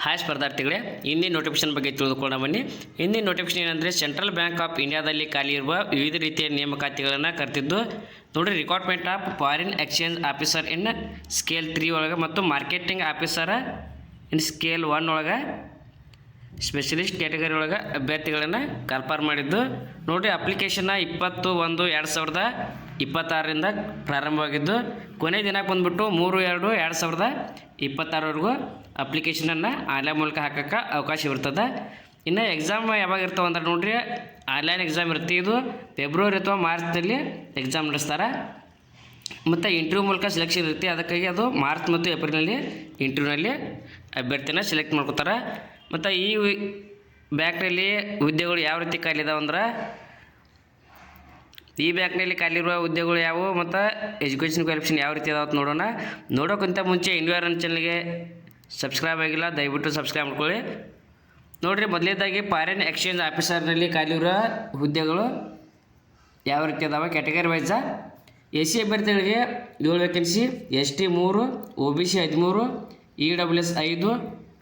Hi ಸ್ಪರ್ಧಾರ್ಥಿಗಳೇ, ಹಿಂದಿನ notification ಬಗ್ಗೆ ತಿಳಿದುಕೊಳ್ಳೋಣ ಬನ್ನಿ. ಹಿಂದಿನ ನೋಟಿಫಿಕೇಶನ್ ಏನಂದರೆ ಸೆಂಟ್ರಲ್ ಬ್ಯಾಂಕ್ ಆಫ್ ಇಂಡಿಯಾದಲ್ಲಿ ಖಾಲಿ ಇರುವ ವಿವಿಧ ರೀತಿಯ ನೇಮಕಾತಿಗಳನ್ನು ಕರೆದಿದ್ದು ನೋಡಿರಿ. Recruitment of foreign exchange officer in scale 3 ಒಳಗೆ ಮತ್ತು ಮಾರ್ಕೆಟಿಂಗ್ ಆಫೀಸರ್ ಇನ್ ಸ್ಕೇಲ್ 1 ಒಳಗೆ ಸ್ಪೆಷಲಿಸ್ಟ್ ಕ್ಯಾಟಗರಿ ಒಳಗೆ ಅಭ್ಯರ್ಥಿಗಳನ್ನು ಕನ್ಫರ್ಮ್ ಮಾಡಿದ್ದು ನೋಡಿರಿ. ಅಪ್ಲಿಕೇಶನ್ನ 20/1/2026ರಿಂದ ಪ್ರಾರಂಭವಾಗಿದ್ದು ಕೊನೆಯ ದಿನಕ್ಕೆ ಬಂದುಬಿಟ್ಟು 3/2/2026ವರೆಗೂ ಅಪ್ಲಿಕೇಶನನ್ನು ಆನ್ಲೈನ್ ಮೂಲಕ ಹಾಕೋಕ್ಕೆ ಅವಕಾಶ ಇರ್ತದೆ. ಇನ್ನು ಎಕ್ಸಾಮ್ ಯಾವಾಗ ಇರ್ತಾವೆ ಅಂದ್ರೆ ನೋಡಿರಿ, ಆನ್ಲೈನ್ ಎಕ್ಸಾಮ್ ಇರುತ್ತೆ. ಇದು ಫೆಬ್ರವರಿ ಅಥವಾ ಮಾರ್ಚ್ನಲ್ಲಿ ಎಕ್ಸಾಮ್ ನಡೆಸ್ತಾರೆ. ಮತ್ತು ಇಂಟರ್ವ್ಯೂ ಮೂಲಕ ಸೆಲೆಕ್ಷನ್ ಇರುತ್ತೆ. ಅದಕ್ಕಾಗಿ ಅದು ಮಾರ್ಚ್ ಮತ್ತು ಏಪ್ರಿಲ್ನಲ್ಲಿ ಇಂಟರ್ವ್ಯೂನಲ್ಲಿ ಅಭ್ಯರ್ಥಿನ ಸೆಲೆಕ್ಟ್ ಮಾಡ್ಕೋತಾರೆ. ಮತ್ತು ಈ ಬ್ಯಾಂಕ್ನಲ್ಲಿ ಹುದ್ದೆಗಳು ಯಾವ ರೀತಿ ಖಾಲಿ ಇದಾವೆ ಅಂದ್ರೆ, ಈ ಬ್ಯಾಂಕ್ನಲ್ಲಿ ಖಾಲಿರುವ ಹುದ್ದೆಗಳು ಯಾವುವು ಮತ್ತು ಎಜುಕೇಷನ್ ಕ್ವಾಲಿಫಿಕೇಷನ್ ಯಾವ ರೀತಿ ಇದಾವೆ ನೋಡೋಣ. ನೋಡೋಕ್ಕಿಂತ ಮುಂಚೆ ಇನ್ವೈರನ್ ಚಾನಲ್ಗೆ ಸಬ್ಸ್ಕ್ರೈಬ್ ಆಗಿಲ್ಲ, ದಯವಿಟ್ಟು ಸಬ್ಸ್ಕ್ರೈಬ್ ಮಾಡ್ಕೊಳ್ಳಿ. ನೋಡಿರಿ, ಮೊದಲನೇದಾಗಿ ಫಾರಿನ್ ಎಕ್ಸ್ಚೇಂಜ್ ಆಫೀಸರ್ನಲ್ಲಿ ಖಾಲಿರುವ ಹುದ್ದೆಗಳು ಯಾವ ರೀತಿ ಅದಾವೆ ಕ್ಯಾಟಗರಿ ವೈಸ. ಎಸ್ ಸಿ ಅಭ್ಯರ್ಥಿಗಳಿಗೆ 7 vacancy, S T 3, O B C 13, EWS 5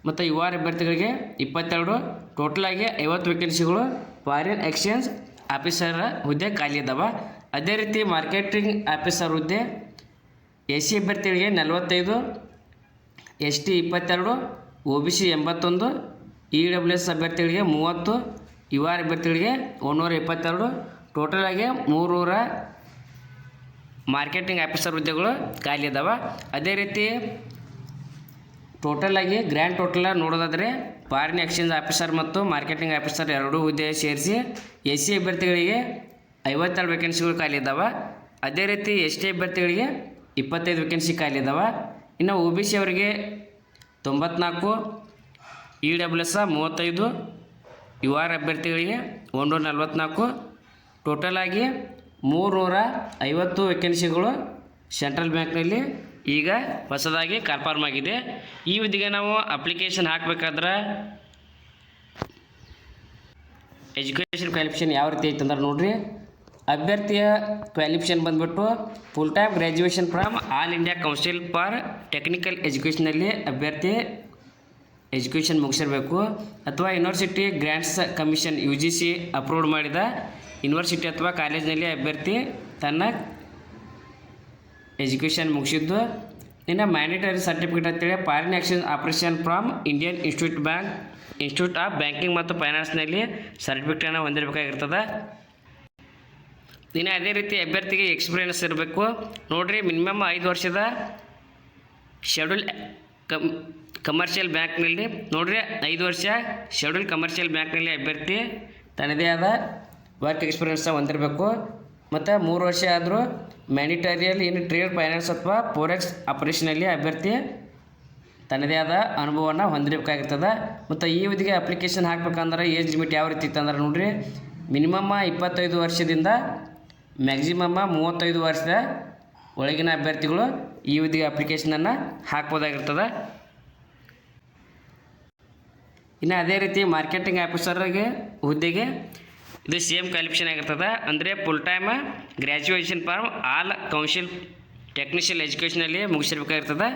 ಮತ್ತು ಯುವ ಅಭ್ಯರ್ಥಿಗಳಿಗೆ 22. ಟೋಟಲಾಗಿ 50 ವೇಕೆನ್ಸಿಗಳು ಫಾರಿನ್ ಎಕ್ಸ್ಚೇಂಜ್ ಆಫೀಸರ್ ಹುದ್ದೆ ಖಾಲಿ ಇದ್ದಾವೆ. ಅದೇ ರೀತಿ ಮಾರ್ಕೆಟಿಂಗ್ ಆಫೀಸರ್ ಹುದ್ದೆ ಎಸ್ ಸಿ ಅಭ್ಯರ್ಥಿಗಳಿಗೆ 45, S T 22, O B C 81, EWS ಅಭ್ಯರ್ಥಿಗಳಿಗೆ 30, ಯುವ ಅಭ್ಯರ್ಥಿಗಳಿಗೆ 122. ಟೋಟಲಾಗಿ 300 ಮಾರ್ಕೆಟಿಂಗ್ ಆಫೀಸರ್ ಹುದ್ದೆಗಳು ಖಾಲಿ ಇದ್ದಾವೆ. ಅದೇ ರೀತಿ ಟೋಟಲಾಗಿ ಗ್ರ್ಯಾಂಡ್ ಟೋಟಲ್ ನೋಡೋದಾದರೆ ಫಾರಿನ್ ಎಕ್ಸ್ಚೇಂಜ್ ಆಫೀಸರ್ ಮತ್ತು ಮಾರ್ಕೆಟಿಂಗ್ ಆಫೀಸರ್ ಎರಡೂ ಹುದ್ದೆ ಸೇರಿಸಿ ಎಸ್ ಸಿ ಅಭ್ಯರ್ಥಿಗಳಿಗೆ 52 ವೇಕೆನ್ಸಿಗಳು ಖಾಲಿ ಇದ್ದಾವೆ. ಅದೇ ರೀತಿ ಎಸ್ ಟಿ ಅಭ್ಯರ್ಥಿಗಳಿಗೆ 25 ವೇಕೆನ್ಸಿ ಖಾಲಿ ಇದ್ದಾವೆ. ಇನ್ನು ಒ ಬಿ ಸಿ ಅವರಿಗೆ 94, EWS 35, ಯುವ ಅಭ್ಯರ್ಥಿಗಳಿಗೆ 144. ಟೋಟಲಾಗಿ 350 ವೇಕೆನ್ಸಿಗಳು ಸೆಂಟ್ರಲ್ ಬ್ಯಾಂಕ್ನಲ್ಲಿ ಈಗ ಹೊಸದಾಗಿ ಕನ್ಫರ್ಮ್ ಆಗಿದೆ. ಈ ಹುದ್ದೆಗೆ ನಾವು ಅಪ್ಲಿಕೇಶನ್ ಹಾಕಬೇಕಾದ್ರೆ ಎಜುಕೇಷನ್ ಕ್ವಾಲಿಫಿಕೇಷನ್ ಯಾವ ರೀತಿ ಐತೆ ಅಂದ್ರೆ ನೋಡಿರಿ, ಅಭ್ಯರ್ಥಿಯ ಕ್ವಾಲಿಫಿಕೇಷನ್ ಬಂದುಬಿಟ್ಟು full time graduation from all India council for technical ಎಜುಕೇಷನಲ್ಲಿ ಅಭ್ಯರ್ಥಿ ಎಜುಕೇಷನ್ ಮುಗಿಸಿರಬೇಕು. ಅಥವಾ university grants commission UGC approved ಮಾಡಿದ ಯೂನಿವರ್ಸಿಟಿ ಅಥವಾ ಕಾಲೇಜಿನಲ್ಲಿ ಅಭ್ಯರ್ಥಿ ತನ್ನ ಎಜುಕೇಷನ್ ಮುಗಿಸಿದ್ದು. ಇನ್ನು ಮ್ಯಾಂಡೇಟರಿ ಸರ್ಟಿಫಿಕೇಟ್ ಅಂತೇಳಿ foreign exchange operation from Indian institute of banking ಮತ್ತು ಫೈನಾನ್ಸ್ನಲ್ಲಿ ಸರ್ಟಿಫಿಕೇಟನ್ನು ಹೊಂದಿರಬೇಕಾಗಿರ್ತದೆ. ಇನ್ನು ಅದೇ ರೀತಿ ಅಭ್ಯರ್ಥಿಗೆ ಎಕ್ಸ್ಪೀರಿಯನ್ಸ್ ಇರಬೇಕು. ನೋಡಿರಿ, ಮಿನಿಮಮ್ 5 ವರ್ಷದ ಶೆಡ್ಯೂಲ್ ಕಮರ್ಷಿಯಲ್ ಬ್ಯಾಂಕ್ನಲ್ಲಿ ನೋಡಿರಿ 5 ವರ್ಷ ಶೆಡ್ಯೂಲ್ ಕಮರ್ಷಿಯಲ್ ಬ್ಯಾಂಕ್ನಲ್ಲಿ ಅಭ್ಯರ್ಥಿ ತನ್ನದೇ ಆದ ವರ್ಕ್ ಎಕ್ಸ್ಪೀರಿಯನ್ಸ್ ಹೊಂದಿರಬೇಕು. ಮತ್ತು 3 ವರ್ಷ ಆದರೂ ಮ್ಯಾಂಡೇಟರಿಯಲ್ಲಿ ಇನ್ ಟ್ರೇಡ್ ಫೈನಾನ್ಸ್ ಅಥವಾ ಫೋರೆಕ್ಸ್ ಆಪರೇಷನಲ್ಲಿ ಅಭ್ಯರ್ಥಿ ತನ್ನದೇ ಆದ ಅನುಭವವನ್ನು ಹೊಂದಿರಬೇಕಾಗಿರ್ತದೆ. ಮತ್ತು ಈ ಹುದ್ದೆಗೆ ಅಪ್ಲಿಕೇಶನ್ ಹಾಕ್ಬೇಕಂದ್ರೆ ಏಜ್ ಲಿಮಿಟ್ ಯಾವ ರೀತಿ ಇತ್ತು ಅಂದ್ರೆ ನೋಡಿರಿ, ಮಿನಿಮಮ್ 25 ವರ್ಷದಿಂದ ಮ್ಯಾಕ್ಸಿಮಮ್ 35 ವರ್ಷದ ಒಳಗಿನ ಅಭ್ಯರ್ಥಿಗಳು ಈ ಹುದ್ದೆಗೆ ಅಪ್ಲಿಕೇಶನನ್ನು ಹಾಕ್ಬೋದಾಗಿರ್ತದೆ. ಇನ್ನು ಅದೇ ರೀತಿ ಮಾರ್ಕೆಟಿಂಗ್ ಆಫೀಸರ್ಗೆ ಹುದ್ದೆಗೆ ಇದು ಸೇಮ್ ಕ್ವಾಲಿಫಿಕೇಷನ್ ಆಗಿರ್ತದೆ. ಅಂದರೆ full time graduation from all council technical ಎಜುಕೇಷನಲ್ಲಿ ಮುಗಿಸಿರ್ಬೇಕಾಗಿರ್ತದೆ.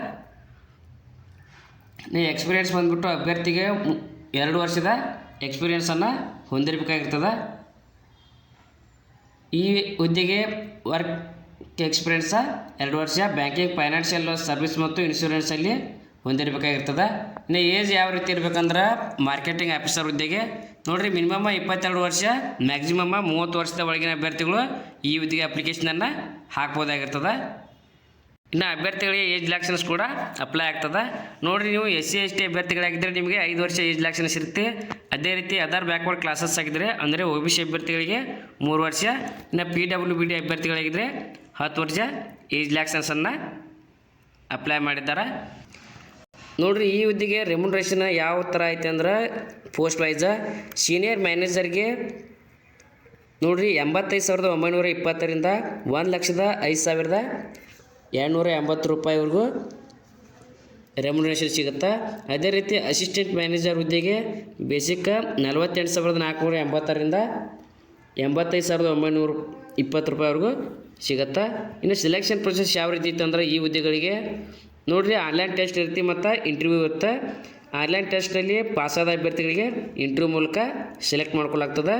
ನೀವು ಎಕ್ಸ್ಪೀರಿಯೆನ್ಸ್ ಬಂದುಬಿಟ್ಟು ಅಭ್ಯರ್ಥಿಗೆ 2 ವರ್ಷದ ಎಕ್ಸ್ಪೀರಿಯೆನ್ಸನ್ನು ಹೊಂದಿರಬೇಕಾಗಿರ್ತದೆ. ಈ ಹುದ್ದೆಗೆ ವರ್ಕ್ ಎಕ್ಸ್ಪೀರಿಯೆನ್ಸ 2 ವರ್ಷ ಬ್ಯಾಂಕಿಂಗ್, ಫೈನಾನ್ಷಿಯಲ್ ಸರ್ವಿಸ್ ಮತ್ತು ಇನ್ಶೂರೆನ್ಸಲ್ಲಿ ಹೊಂದಿರಬೇಕಾಗಿರ್ತದೆ. ಇನ್ನು ಏಜ್ ಯಾವ ರೀತಿ ಇರಬೇಕಂದ್ರೆ ಮಾರ್ಕೆಟಿಂಗ್ ಆಫೀಸರ್ ಹುದ್ದೆಗೆ ನೋಡಿರಿ, ಮಿನಿಮಮ್ 22 ವರ್ಷ, ಮ್ಯಾಕ್ಸಿಮಮ್ 30 ವರ್ಷದ ಒಳಗಿನ ಅಭ್ಯರ್ಥಿಗಳು ಈ ಹುದ್ದೆಗೆ ಅಪ್ಲಿಕೇಶನನ್ನು ಹಾಕ್ಬೋದಾಗಿರ್ತದೆ. ಇನ್ನು ಅಭ್ಯರ್ಥಿಗಳಿಗೆ ಏಜ್ ರಿಲ್ಯಾಕ್ಸನ್ಸ್ ಕೂಡ ಅಪ್ಲೈ ಆಗ್ತದೆ. ನೋಡಿರಿ, ನೀವು SC ST ಅಭ್ಯರ್ಥಿಗಳಾಗಿದ್ದರೆ ನಿಮಗೆ 5 ವರ್ಷ ಏಜ್ ರಿಲ್ಯಾಕ್ಸನ್ಸ್ ಇರುತ್ತೆ. ಅದೇ ರೀತಿ ಅದರ್ ಬ್ಯಾಕ್ವರ್ಡ್ ಕ್ಲಾಸಸ್ ಆಗಿದ್ದರೆ ಅಂದರೆ OBC ಅಭ್ಯರ್ಥಿಗಳಿಗೆ 3 ವರ್ಷ, ಇನ್ನು PWBD ಅಭ್ಯರ್ಥಿಗಳಾಗಿದ್ದರೆ 10 ವರ್ಷ ಏಜ್ ರಿಲ್ಯಾಕ್ಸನ್ಸನ್ನು ಅಪ್ಲೈ ಮಾಡಿದ್ದಾರೆ. ನೋಡಿರಿ, ಈ ಹುದ್ದೆಗೆ ರೆಮ್ಯುನರೇಷನ್ ಯಾವ ಥರ ಐತೆ ಅಂದ್ರೆ ಪೋಸ್ಟ್ ವೈಸ ಸೀನಿಯರ್ ಮ್ಯಾನೇಜರ್ಗೆ ನೋಡಿರಿ 85,920ರಿಂದ 1,05,280 ರೂಪಾಯಿವರೆಗೂ ರೆಮ್ಯುನರೇಷನ್ ಸಿಗುತ್ತೆ. ಅದೇ ರೀತಿ ಅಸಿಸ್ಟೆಂಟ್ ಮ್ಯಾನೇಜರ್ ಹುದ್ದೆಗೆ ಬೇಸಿಕ್ 48,480ರಿಂದ 85,920 ರೂಪಾಯಿವರೆಗೂ ಸಿಗುತ್ತೆ. ಇನ್ನು ಸೆಲೆಕ್ಷನ್ ಪ್ರೊಸೆಸ್ ಯಾವ ರೀತಿ ಇತ್ತು ಅಂದ್ರೆ ಈ ಹುದ್ದೆಗಳಿಗೆ ನೋಡಿರಿ, ಆನ್ಲೈನ್ ಟೆಸ್ಟ್ ಇರುತ್ತೆ ಮತ್ತು ಇಂಟರ್ವ್ಯೂ ಇರುತ್ತೆ. ಆನ್ಲೈನ್ ಟೆಸ್ಟ್ನಲ್ಲಿ ಪಾಸಾದ ಅಭ್ಯರ್ಥಿಗಳಿಗೆ ಇಂಟರ್ವ್ಯೂ ಮೂಲಕ ಸೆಲೆಕ್ಟ್ ಮಾಡ್ಕೊಳ್ಳಾಗ್ತದೆ.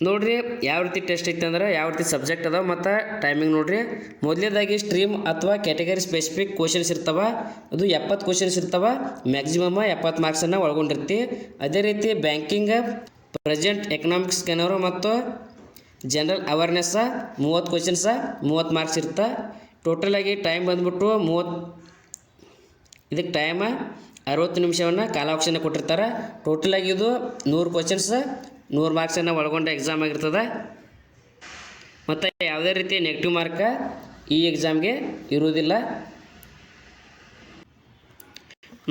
ನೋಡಿರಿ ಯಾವ ರೀತಿ ಟೆಸ್ಟ್ ಐತೆ ಅಂದ್ರೆ ಯಾವ ರೀತಿ ಸಬ್ಜೆಕ್ಟ್ ಅದಾವೆ ಮತ್ತು ಟೈಮಿಂಗ್ ನೋಡಿರಿ. ಮೊದಲನೇದಾಗಿ ಸ್ಟ್ರೀಮ್ ಅಥವಾ ಕ್ಯಾಟಗರಿ ಸ್ಪೆಸಿಫಿಕ್ ಕ್ವಶನ್ಸ್ ಇರ್ತವೆ. ಅದು 70 ಕ್ವಶನ್ಸ್ ಇರ್ತವೆ. ಮ್ಯಾಕ್ಸಿಮಮ್ 70 ಮಾರ್ಕ್ಸನ್ನು ಒಳಗೊಂಡಿರ್ತಿ. ಅದೇ ರೀತಿ ಬ್ಯಾಂಕಿಂಗ್, ಪ್ರೆಸೆಂಟ್ ಎಕನಾಮಿಕ್ಸ್ ಸ್ಕ್ಯಾನರು ಮತ್ತು ಜನರಲ್ ಅವೇರ್ನೆಸ್ 30 ಕ್ವಶನ್ಸ 30 ಮಾರ್ಕ್ಸ್ ಇರುತ್ತೆ. ಟೋಟಲಾಗಿ ಟೈಮ್ ಬಂದ್ಬಿಟ್ಟು ಇದಕ್ಕೆ ಟೈಮ್ 60 ನಿಮಿಷವನ್ನು ಕಾಲಾವಕಾಶನ ಕೊಟ್ಟಿರ್ತಾರೆ. ಟೋಟಲಾಗಿ ಇದು 100 ಕ್ವಶನ್ಸ್ 100 ಮಾರ್ಕ್ಸನ್ನು ಒಳಗೊಂಡ ಎಕ್ಸಾಮ್ ಆಗಿರ್ತದೆ. ಮತ್ತು ಯಾವುದೇ ರೀತಿ ನೆಗೆಟಿವ್ ಮಾರ್ಕ್ ಈ ಎಕ್ಸಾಮ್ಗೆ ಇರುವುದಿಲ್ಲ.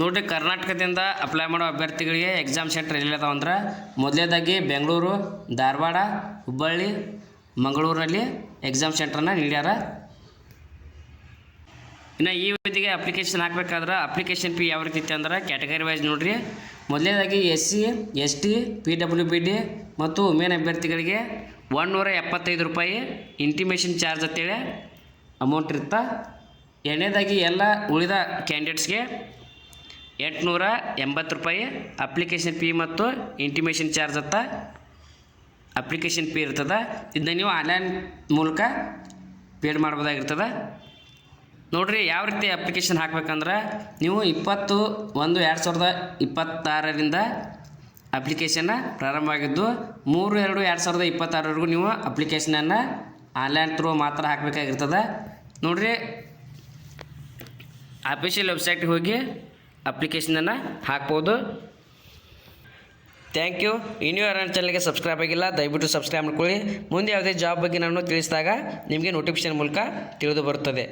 ನೋಡಿರಿ, ಕರ್ನಾಟಕದಿಂದ ಅಪ್ಲೈ ಮಾಡೋ ಅಭ್ಯರ್ಥಿಗಳಿಗೆ ಎಕ್ಸಾಮ್ ಸೆಂಟರ್ ಎಲ್ಲಿದಾವೆ ಅಂದ್ರೆ ಮೊದಲನೇದಾಗಿ ಬೆಂಗಳೂರು, ಧಾರವಾಡ, ಹುಬ್ಬಳ್ಳಿ, ಮಂಗಳೂರಿನಲ್ಲಿ ಎಕ್ಸಾಮ್ ಸೆಂಟ್ರನ್ನ ನೀಡ್ಯಾರ. ಇನ್ನು ಈ ಹುದ್ದೆಗೆ ಅಪ್ಲಿಕೇಶನ್ ಹಾಕಬೇಕಾದ್ರೆ ಅಪ್ಲಿಕೇಶನ್ ಫೀ ಯಾವ ರೀತಿ ಇತ್ತು ಅಂದ್ರೆ ಕ್ಯಾಟಗರಿ ವೈಸ್ ನೋಡಿರಿ. ಮೊದಲನೇದಾಗಿ SC, ST, PWBD ಮತ್ತು ವುಮೆನ್ ಅಭ್ಯರ್ಥಿಗಳಿಗೆ 175 ರೂಪಾಯಿ ಇಂಟಿಮೇಷನ್ ಚಾರ್ಜ್ ಅಂತೇಳಿ ಅಮೌಂಟ್ ಇರುತ್ತೆ. ಎರಡನೇದಾಗಿ ಎಲ್ಲ ಉಳಿದ ಕ್ಯಾಂಡಿಡೇಟ್ಸ್ಗೆ 880 ರೂಪಾಯಿ ಅಪ್ಲಿಕೇಶನ್ ಫೀ ಮತ್ತು ಇಂಟಿಮೇಷನ್ ಚಾರ್ಜ್ ಅಂತ ಅಪ್ಲಿಕೇಶನ್ ಫೀ ಇರ್ತದೆ. ಇದನ್ನ ನೀವು ಆನ್ಲೈನ್ ಮೂಲಕ ಪೇಡ್ ಮಾಡ್ಬೋದಾಗಿರ್ತದೆ. ನೋಡಿರಿ, ಯಾವ ರೀತಿ ಅಪ್ಲಿಕೇಶನ್ ಹಾಕಬೇಕಂದ್ರೆ ನೀವು 20/1/2026ರಿಂದ ಅಪ್ಲಿಕೇಶನ್ನ ಪ್ರಾರಂಭವಾಗಿದ್ದು 3/2/2026ವರೆಗೂ ನೀವು ಅಪ್ಲಿಕೇಶನನ್ನು ಆನ್ಲೈನ್ ಥ್ರೂ ಮಾತ್ರ ಹಾಕಬೇಕಾಗಿರ್ತದೆ. ನೋಡಿರಿ, ಅಫಿಷಿಯಲ್ ವೆಬ್ಸೈಟ್ಗೆ ಹೋಗಿ ಅಪ್ಲಿಕೇಶನನ್ನು ಹಾಕ್ಬೋದು. Thank you. ಇನ್ನೂ ಯಾರು ಚಾನಲ್ಗೆ ಸಬ್ಸ್ಕ್ರೈಬ್ ಆಗಿಲ್ಲ ದಯವಿಟ್ಟು ಸಬ್ಸ್ಕ್ರೈಬ್ ಮಾಡ್ಕೊಳ್ಳಿ. ಮುಂದೆ ಯಾವುದೇ ಜಾಬ್ ಬಗ್ಗೆ ನಾನು ತಿಳಿಸಿದಾಗ ನಿಮಗೆ ನೋಟಿಫಿಕೇಶನ್ ಮೂಲಕ ತಿಳಿದು ಬರುತ್ತದೆ.